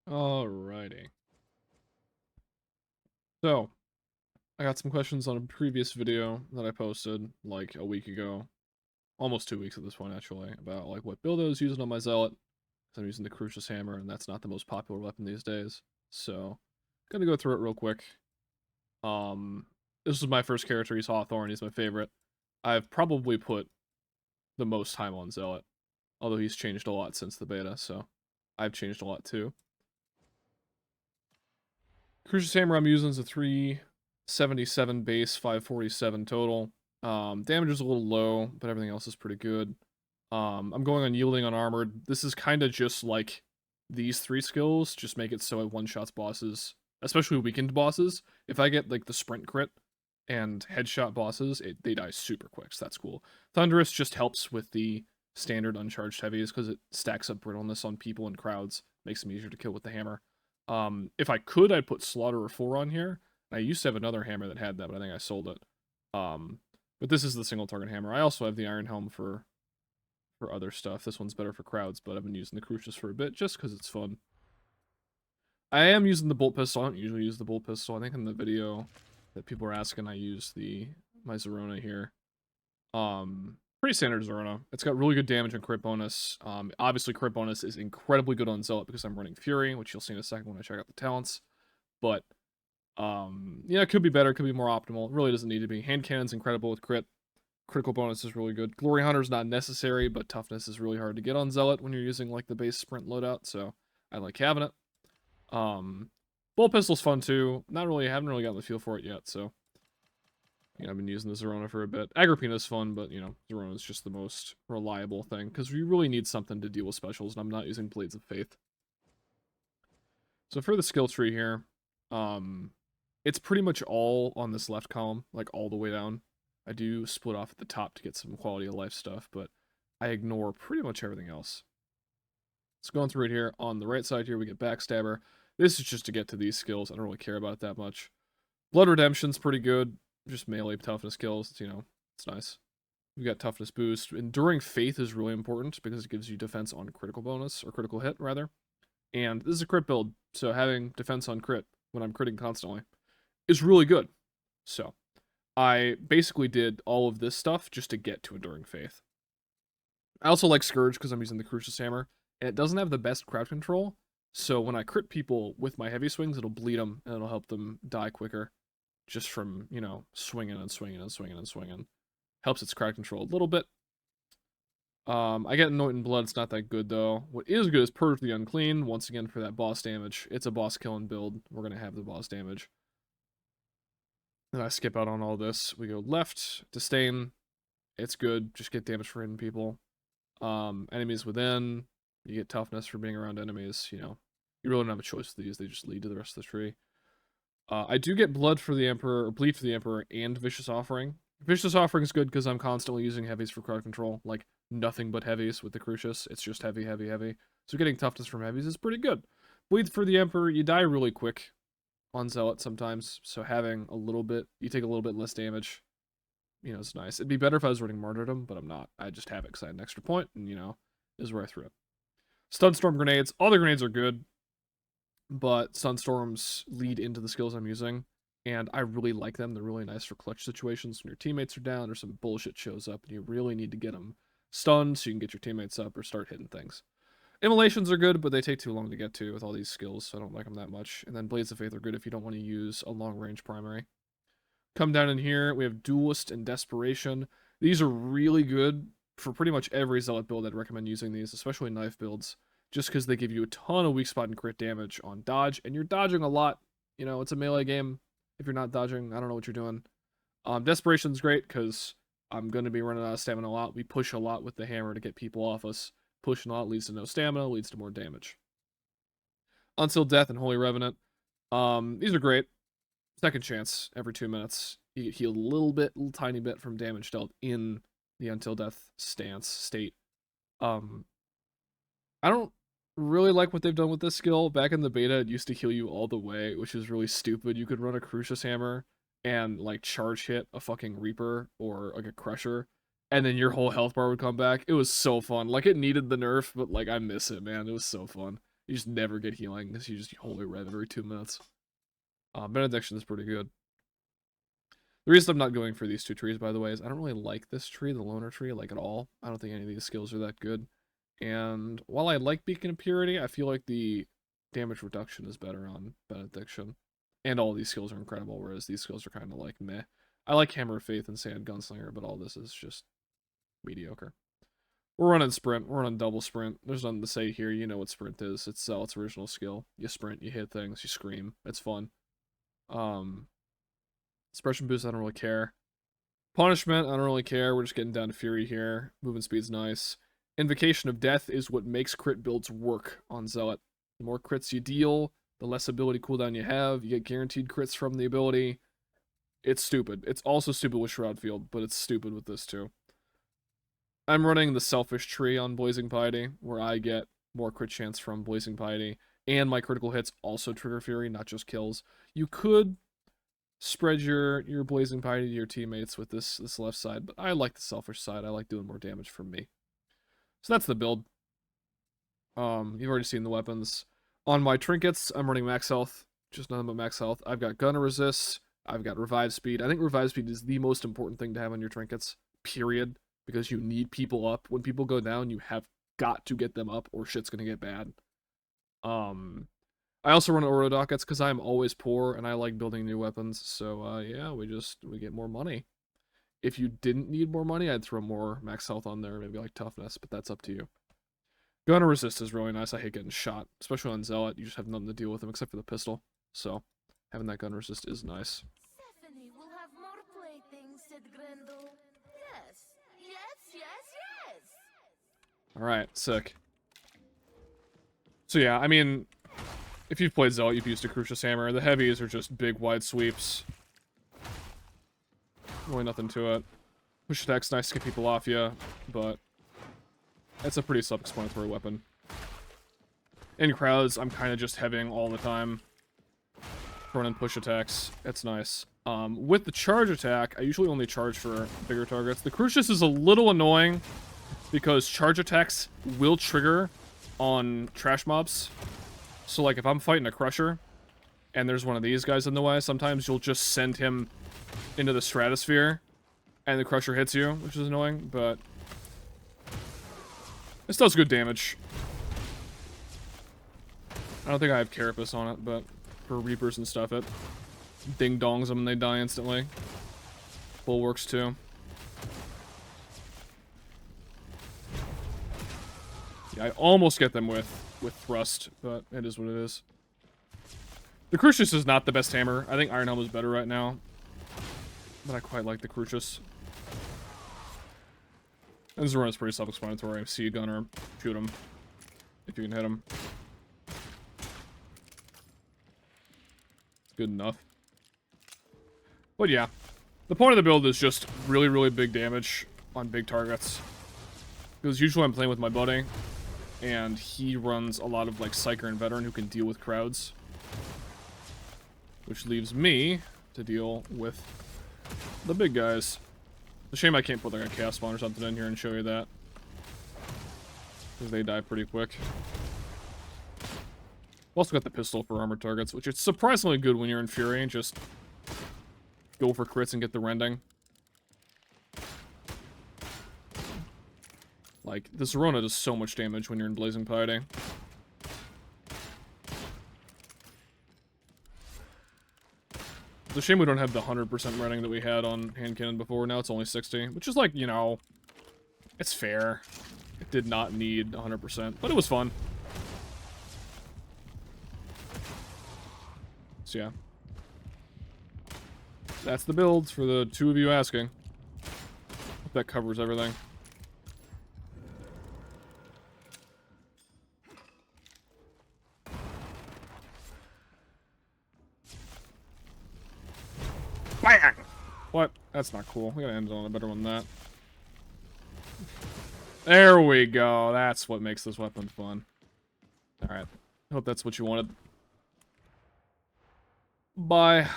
Alrighty. So, I got some questions on a previous video that I posted like a week ago, almost 2 weeks at this point actually, about like what build I was using on my Zealot. 'Cause I'm using the Crucius Hammer, and that's not the most popular weapon these days. So, gonna go through it real quick. This was my first character. He's Hawthorne. He's my favorite. I've probably put the most time on Zealot, although he's changed a lot since the beta, so I've changed a lot too. Crucius Hammer I'm using is a 377 base, 547 total. Damage is a little low, but everything else is pretty good. I'm going on Yielding Unarmored. This is kind of just like these three skills, just make it so it one-shots bosses, especially weakened bosses. If I get like the sprint crit and headshot bosses, they die super quick, so that's cool. Thunderous just helps with the standard uncharged heavies because it stacks up brittleness on people and crowds, makes them easier to kill with the hammer. If I could, I'd put Slaughterer 4 on here. I used to have another hammer that had that, but I think I sold it. But this is the single target hammer. I also have the Iron Helm for other stuff. This one's better for crowds, but I've been using the Crucius for a bit just because it's fun. I am using the bolt pistol. I don't usually use the bolt pistol. I think in the video that people are asking, I use my Zerona here. Pretty standard Zerona. It's got really good damage and crit bonus. Obviously crit bonus is incredibly good on Zealot because I'm running Fury, which you'll see in a second when I check out the talents. But yeah, it could be better, it could be more optimal. It really doesn't need to be. Hand cannon's incredible with crit. Critical bonus is really good. Glory Hunter's not necessary, but toughness is really hard to get on Zealot when you're using like the base sprint loadout, so I like having it. Bolt pistol's fun too. Haven't really gotten the feel for it yet, so yeah, I've been using the Zerona for a bit. Agrippina's fun, but you know, Zerona's just the most reliable thing because we really need something to deal with specials, and I'm not using Blades of Faith. So for the skill tree here, it's pretty much all on this left column, like all the way down. I do split off at the top to get some quality of life stuff, but I ignore pretty much everything else. So going through it here, on the right side here, we get Backstabber. This is just to get to these skills. I don't really care about it that much. Blood Redemption's pretty good. Just melee toughness kills. It's, you know, it's nice. We got toughness boost. Enduring Faith is really important because it gives you defense on critical bonus, or critical hit, rather. And this is a crit build, so having defense on crit when I'm critting constantly is really good. So, I basically did all of this stuff just to get to Enduring Faith. I also like Scourge because I'm using the Crucius Hammer, and it doesn't have the best crowd control, so when I crit people with my heavy swings, it'll bleed them, and it'll help them die quicker, just from, you know, swinging and swinging and swinging and swinging. Helps its crowd control a little bit. I get Anointing Blood, it's not that good though. What is good is Purge the Unclean, once again for that boss damage. It's a boss killing build, we're gonna have the boss damage. Then I skip out on all this. We go left, Disdain, it's good, just get damage for hidden people. Enemies within, you get toughness for being around enemies, you know. You really don't have a choice with these, they just lead to the rest of the tree. I do get Blood for the Emperor, or Bleed for the Emperor, and Vicious Offering. Vicious Offering is good because I'm constantly using heavies for crowd control, like nothing but heavies with the Crucius. It's just heavy, heavy, heavy. So getting toughness from heavies is pretty good. Bleed for the Emperor, you die really quick on Zealot sometimes, so having a little bit, you take a little bit less damage, you know, it's nice. It'd be better if I was running Martyrdom, but I'm not. I just have it because I had an extra point, and, you know, this is where I threw it. Sunstorm Grenades, all the grenades are good, but Sunstorms lead into the skills I'm using, and I really like them. They're really nice for clutch situations when your teammates are down or some bullshit shows up, and you really need to get them stunned so you can get your teammates up or start hitting things. Immolations are good, but they take too long to get to with all these skills, so I don't like them that much. And then Blades of Faith are good if you don't want to use a long-range primary. Come down in here, we have Duelist and Desperation. These are really good for pretty much every Zealot build. I'd recommend using these, especially knife builds, just because they give you a ton of weak spot and crit damage on dodge, and you're dodging a lot. You know, it's a melee game. If you're not dodging, I don't know what you're doing. Desperation's great, because I'm going to be running out of stamina a lot. We push a lot with the hammer to get people off us. Pushing a lot leads to no stamina, leads to more damage. Until Death and Holy Revenant. These are great. Second chance every 2 minutes. You get healed a little tiny bit from damage dealt in the Until Death state. I don't really like what they've done with this skill. Back in the beta, it used to heal you all the way, which is really stupid. You could run a Crucius Hammer and, like, charge hit a fucking Reaper or, like, a Crusher, and then your whole health bar would come back. It was so fun. Like, it needed the nerf, but, like, I miss it, man. It was so fun. You just never get healing because you just holy rev every 2 minutes. Benediction is pretty good. The reason I'm not going for these two trees, by the way, is I don't really like this tree, the loner tree, like at all. I don't think any of these skills are that good. And while I like Beacon of Purity, I feel like the damage reduction is better on Benediction. And all these skills are incredible, whereas these skills are kind of like meh. I like Hammer of Faith and Sand Gunslinger, but all this is just mediocre. We're running sprint. We're running double sprint. There's nothing to say here. You know what sprint is. It's Zealot's original skill. You sprint, you hit things, you scream. It's fun. Suppression boost, I don't really care. Punishment, I don't really care. We're just getting down to Fury here. Movement speed's nice. Invocation of Death is what makes crit builds work on Zealot. The more crits you deal, the less ability cooldown you have. You get guaranteed crits from the ability. It's stupid. It's also stupid with Shroud Field, but it's stupid with this too. I'm running the Selfish tree on Blazing Piety, where I get more crit chance from Blazing Piety, and my critical hits also trigger Fury, not just kills. You could spread your Blazing Piety to your teammates with this left side, but I like the Selfish side. I like doing more damage from me. So that's the build. You've already seen the weapons. On my trinkets, I'm running max health, just nothing but max health. I've got Gunner Resist, I've got Revive Speed. I think Revive Speed is the most important thing to have on your trinkets, period, because you need people up. When people go down, you have got to get them up or shit's gonna get bad. I also run Oro Dockets because I'm always poor and I like building new weapons, so yeah, we get more money. If you didn't need more money, I'd throw more max health on there, maybe like toughness, but that's up to you. Gunner Resist is really nice. I hate getting shot, especially on Zealot. You just have nothing to deal with them except for the pistol, so having that Gunner Resist is nice. Stephanie will have more playthings, said Grendel. Yes, yes, yes, yes. Alright, sick. So yeah, I mean, if you've played Zealot, you've used a Crucius Hammer. The heavies are just big, wide sweeps. Really nothing to it. Push attack's nice to get people off you, but it's a pretty self-explanatory weapon. In crowds, I'm kind of just heavying all the time. Running push attacks. It's nice. With the charge attack, I usually only charge for bigger targets. The Crucius is a little annoying because charge attacks will trigger on trash mobs. So, like, if I'm fighting a Crusher and there's one of these guys in the way, sometimes you'll just send him into the stratosphere and the Crusher hits you, which is annoying, but this does good damage. I don't think I have Carapace on it, but for Reapers and stuff, it ding-dongs them and they die instantly. Bulwarks, too. Yeah, I almost get them with Thrust, but it is what it is. The Crucius is not the best hammer. I think Iron Helm is better right now, but I quite like the Crucius. And this run is pretty self-explanatory. See a gunner, shoot him, if you can hit him. It's good enough. But yeah, the point of the build is just really, really big damage on big targets. Because usually I'm playing with my buddy, and he runs a lot of like Psyker and Veteran who can deal with crowds. Which leaves me to deal with the big guys. It's a shame I can't put like a chaos spawn or something in here and show you that. Because they die pretty quick. Also got the pistol for armored targets, which is surprisingly good when you're in Fury and just go for crits and get the rending. Like, this Rona does so much damage when you're in Blazing Piety. It's a shame we don't have the 100% rending that we had on Hand Cannon before. Now it's only 60, which is like, you know, it's fair. It did not need 100%, but it was fun. So yeah. That's the build for the two of you asking. Hope that covers everything. Bang! What? That's not cool. We gotta end on a better one than that. There we go. That's what makes this weapon fun. Alright. Hope that's what you wanted. Bye.